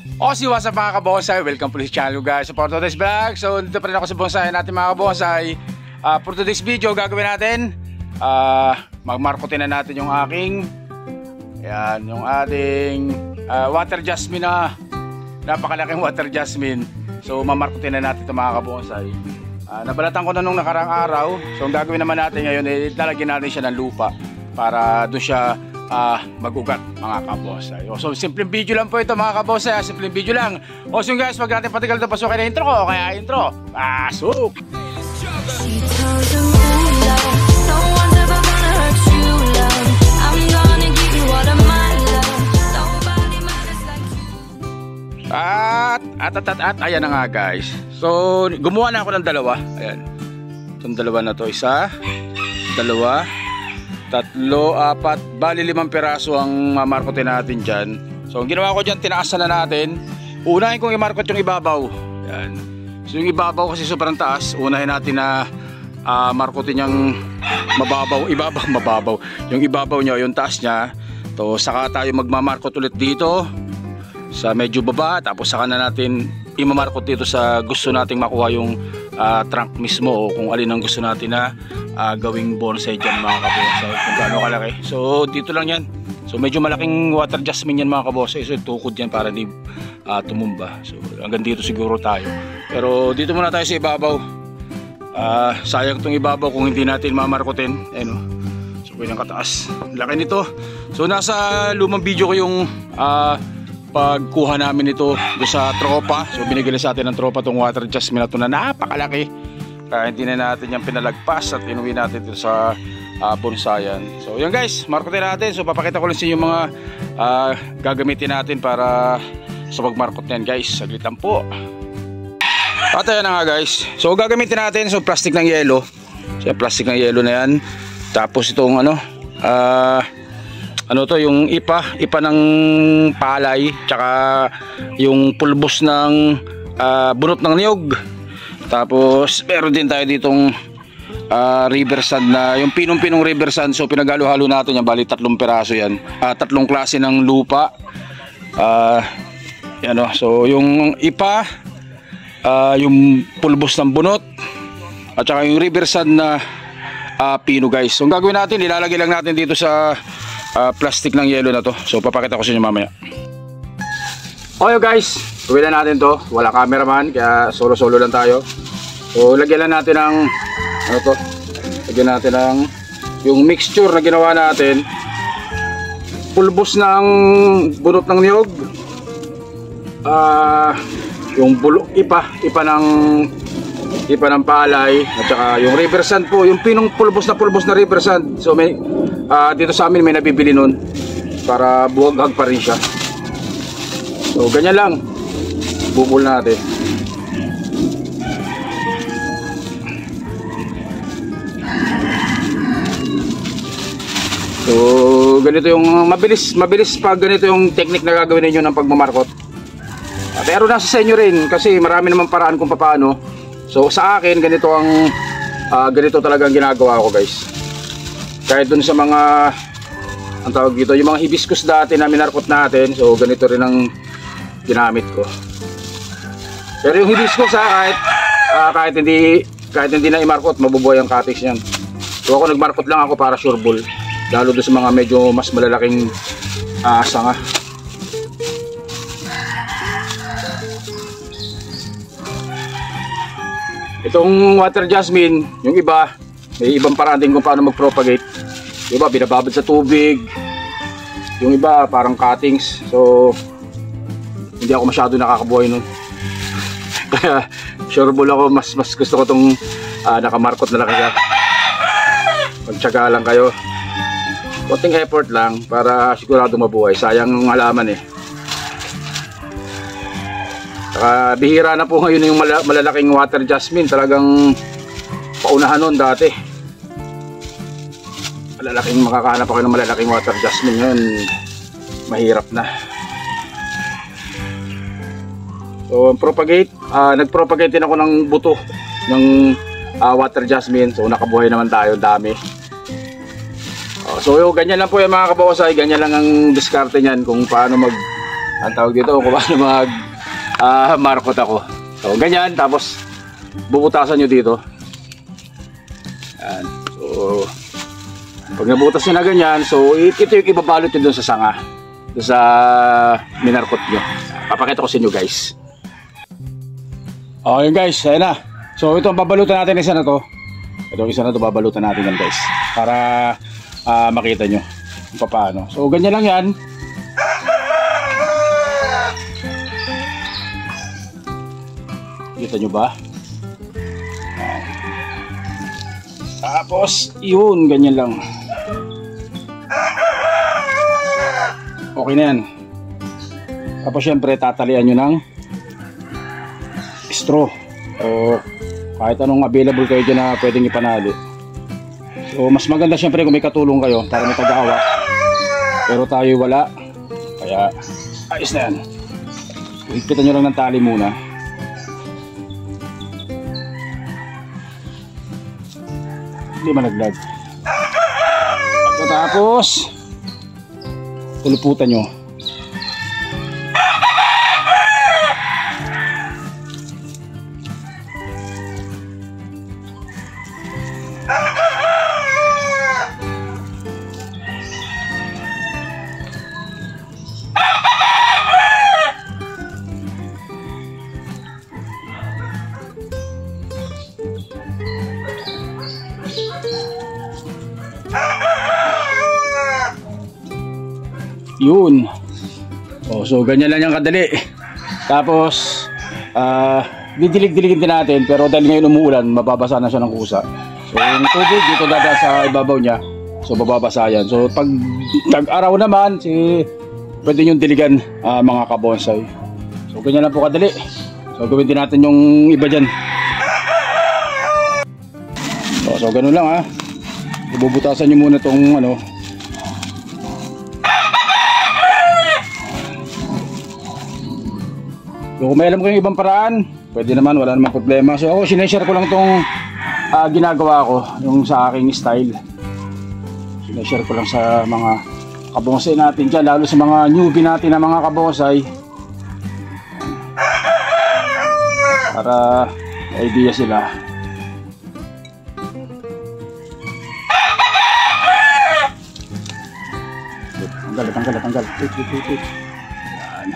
Si what's up mga kabonsai, welcome po sa channel guys. For today's vlog, so dito pa rin ako sa bonsai natin mga kabonsai. For today's video, gagawin natin magmarkotin na natin yung aking yung ating water jasmine na napakalaking water jasmine. So mamarkotin na natin ito mga kabonsai. Nabalatan ko na nung nakarang araw. So ang gagawin naman natin ngayon, lalagyan natin siya ng lupa para doon siya mag-ugat mga kabonsai. So simpleng video lang po ito mga kabonsai, simpleng video lang. So guys, wag natin patigal na pasukin na intro ko, kaya intro, pasok! At ayan na nga guys. So gumawa na ako ng dalawa. Ayan, itong dalawa na to, isa, dalawa, tatlo, apat, bali 5 piraso ang mamarkotin natin dyan. So ang ginawa ko dyan, tinaasan na natin. Unahin kong i-markot yung ibabaw. Yan. So yung ibabaw kasi sobrang taas, unahin natin na markotin yung mababaw. Yung ibabaw nyo, yung taas nya. So saka tayo magmamarkot ulit dito sa medyo baba. Tapos saka na natin imamarkot dito sa gusto nating makuha yung trunk mismo, o kung alin ang gusto natin na gawing bonsai dyan mga kabonsai, kung gaano kalaki. So dito lang yan. So medyo malaking water jasmine yan mga kabonsai. So tukod yan para di tumumba. So hanggang dito siguro tayo. Pero dito muna tayo sa ibabaw. Sayang itong ibabaw kung hindi natin mamarkotin. Ayun, so yung kataas, laki nito. So nasa lumang video ko yung pagkuha namin ito doon sa tropa. So binigyan sa atin ng tropa tong water jasmine na ito na napakalaki. Kaya hindi na natin yan pinalagpas at inuwi natin dito sa bonsayan. So yan guys, markotin natin. So papakita ko lang sa inyo yung mga gagamitin natin para sa pagmarkot yan guys. Saglitan po. At ayan na nga guys. So gagamitin natin, so plastic ng yelo. So plastic ng yelo na yan. Tapos itong yung ipa ng palay, tsaka yung pulbos ng bunot ng niyog. Tapos meron din tayo ditong river sand, na yung pinong river sand. So pinaghalo-halo natin yan, bali 3 piraso yan. 3 klase ng lupa. So yung ipa, yung pulbos ng bunot, at saka yung river sand na pino guys. So ang gagawin natin, ilalagay lang natin dito sa plastic ng yelo na to. So papakita ko sa inyo mamaya. Okay guys, gawin na natin to. Wala cameraman, kaya solo lang tayo. So lagyan lang natin ng lagyan natin ng yung mixture na ginawa natin. Pulbos ng bunot ng niyog, yung ipa ng palay, at saka yung river sand po, yung pulbos na river sand. So may dito sa amin may nabibili nun para buwag-hag pa rin siya. So ganyan lang, bubul natin. So ganito yung mabilis pag ganito yung technique na gagawin niyo ng pagmamarkot. Pero nasa sa inyo rin, kasi marami namang paraan kung paano. So sa akin ganito talaga ang ginagawa ko guys. Kahit dun sa mga ang tawag dito, yung mga hibiscus dati na minarkot natin, so ganito rin ang ginamit ko. Pero yung hibiscus kahit hindi na imarkot, mabubuhay ang cuttings niyan. So ako nagmarkot lang ako para sure ball, lalo doon sa mga medyo mas malalaking sanga. Itong water jasmine, yung iba may ibang paraan din kung paano mag-propagate. Yung iba binababad sa tubig, yung iba parang cuttings. So hindi ako masyado nakakabuhay nun. Kaya sure ball ako, mas gusto ko itong nakamarkot na nakaka. Magtyaga lang kayo, konting effort lang para sigurado mabuhay. Sayang ng halaman eh. Saka bihira na po ngayon yung malalaking water jasmine. Talagang paunahan nun dati. Makakahanap ako ng malalaking water jasmine ngayon, mahirap na. So propagate, nagpropagate din ako ng buto ng water jasmine. So nakabuhay naman tayo, dami. So ganyan lang po yung mga kabonsai, ganyan lang ang diskarte niyan kung paano ang tawag dito kung paano mag markot ako. So ganyan, tapos bubutasan nyo dito. Yan. So pag nabutas nyo na ganyan, so ito yung ibabalot nyo dun sa sanga, dun sa minarkot nyo. Papakita ko sa inyo guys. Okay guys, ayan na. So ito ang babalutan natin, isa na to. Ito isa na to, babalutan natin yan guys, para makita nyo kung paano. So ganyan lang yan. Kita nyo ba? Tapos yun, ganyan lang. Okay na yan. Tapos syempre tatalian nyo ng straw o kahit anong available kayo dyan na pwedeng ipanali. So mas maganda syempre kung may katulong kayo para may taga-hawak, pero tayo wala, kaya ayos na yan. Higpitan nyo lang ng tali muna. Hindi malaglag. Tapos tuluputan nyo. Yun. So ganyan lang yung kadali. Tapos didilig-diligin din natin, pero dahil ngayon umuulan, mababasa na siya ng kusa. So yung tubig dito dada sa ibabaw niya, so mababasa yan. So pag tag-araw naman, pwede nyo diligan mga kabonsay. So ganyan lang po kadali. So gawin din natin yung iba dyan. So ganun lang ibubutasan nyo muna itong ano. So kung may alam ko yung ibang paraan, pwede naman, wala namang problema. So ako sineshare ko lang itong ginagawa ko, yung sa aking style. Sineshare ko lang sa mga kabonsay natin dyan, lalo sa mga newbie natin na mga kabonsay, para may idea sila. Tanggal. Yan.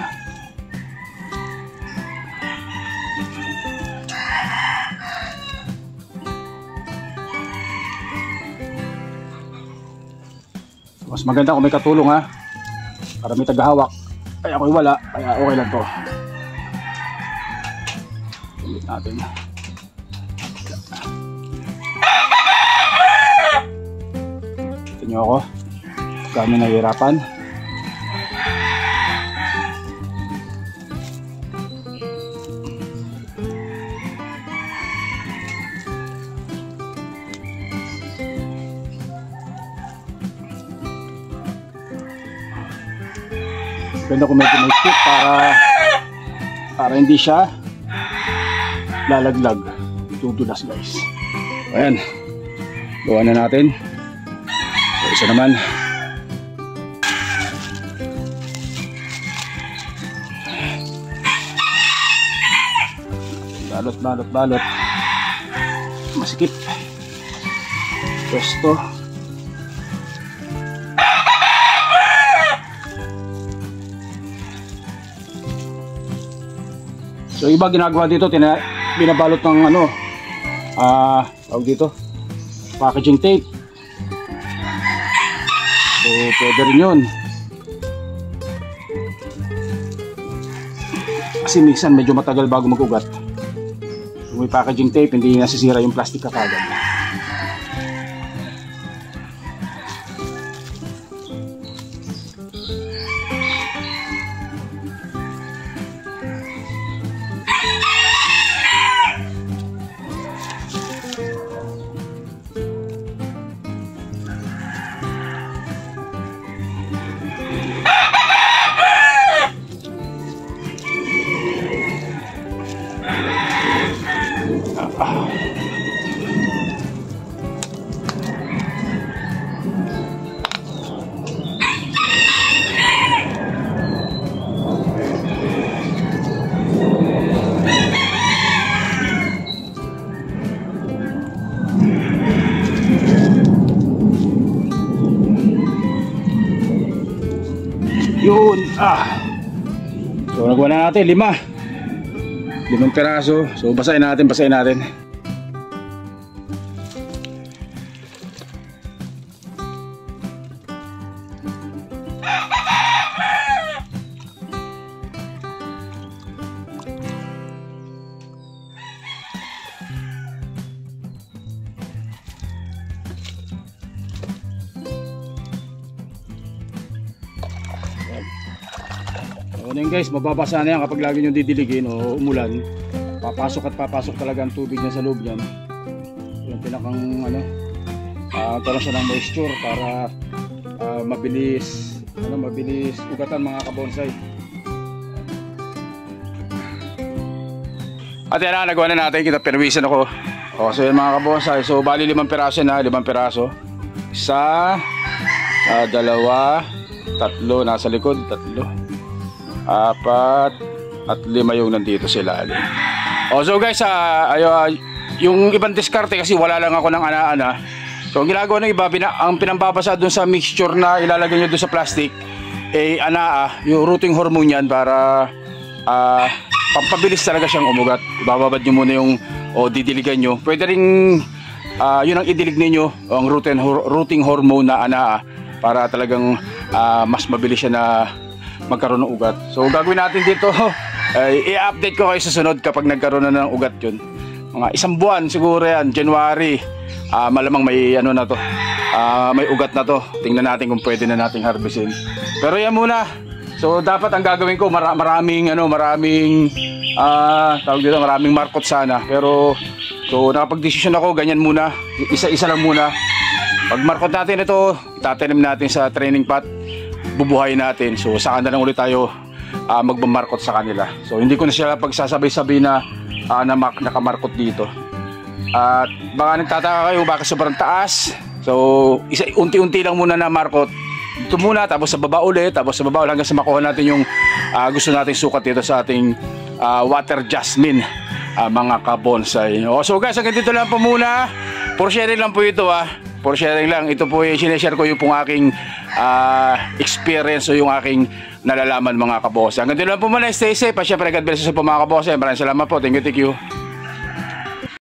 Mas maganda kung may katulong para may tagahawak. Kaya ako'y wala, kaya okay lang to. Ulit natin. Ito nyo ako, kami nahihirapan. Ganda kung medyo may tip para hindi siya lalaglag, tutulas guys. Ayan, gawa na natin. So, isa naman. Balot masikip pwesto. So iba ginagawa dito, binabalot ng tawag dito, packaging tape. So pwede rin yun. Kasi minsan medyo matagal bago mag-ugat. Kung may packaging tape, hindi nasisira yung plastic kagad. So nagawa na natin 5 piraso. So basahin natin. Ano yun guys, mababasa na yan kapag lagi nyo didiligin o umulan. Papasok talaga ang tubig niya sa loob niyan. Yung pinakang karoon siya ng moisture para mabilis ugatan mga kabonsay. At yan na, nagawa na natin, kita perwisan ako. O, so yan mga kabonsay, so bali 5 piraso na, 5 piraso. 1, 2, 3, nasa likod, 3, 4 at 5 yung nandito sila. So guys, yung ibang diskarte kasi wala lang ako ng ana-ana. So ang ginagawa ng iba, ang pinambabasa dun sa mixture na ilalagay nyo dun sa plastic anaa, yung rooting hormone yan para pampabilis talaga siyang umugat. Ibababad nyo muna yung didiligan nyo. Pwede rin yun ang idilig ninyo, ang rooting hormone na anaa, para talagang mas mabilis siya na magkaroon ng ugat. So gagawin natin dito, i-update ko kayo sa sunod kapag nagkaroon na ng ugat yun. Mga 1 buwan siguro yan, January, malamang may na to, may ugat na to. Tingnan natin kung pwede na nating harvestin. Pero yan muna. So dapat ang gagawin ko maraming markot sana. Pero so nakapag-desisyon ako, ganyan muna, isa-isa lang muna. Pag markot natin ito, itatanim natin sa training pot, bubuhayin natin. So saka na lang ulit tayo magmamarkot sa kanila. So hindi ko na sila pagsasabay-sabay na nakamarkot dito. At baka nagtataka kayo bakit sobrang taas. So unti-unti lang muna na markot. Ito muna, tapos sa baba ulit, tapos sa baba hanggang sa makuha natin yung gusto nating sukat dito sa ating water jasmine, mga kabonsay. So guys, hanggang dito lang po muna. For sharing lang po ito For sharing lang. Ito po yung sineshare ko yung pong aking experience o yung aking nalalaman mga kabonsay. Hanggang dito lang po muna. Stay safe. At syempre God bless you po mga kabonsay. Maraming salamat po. Thank you.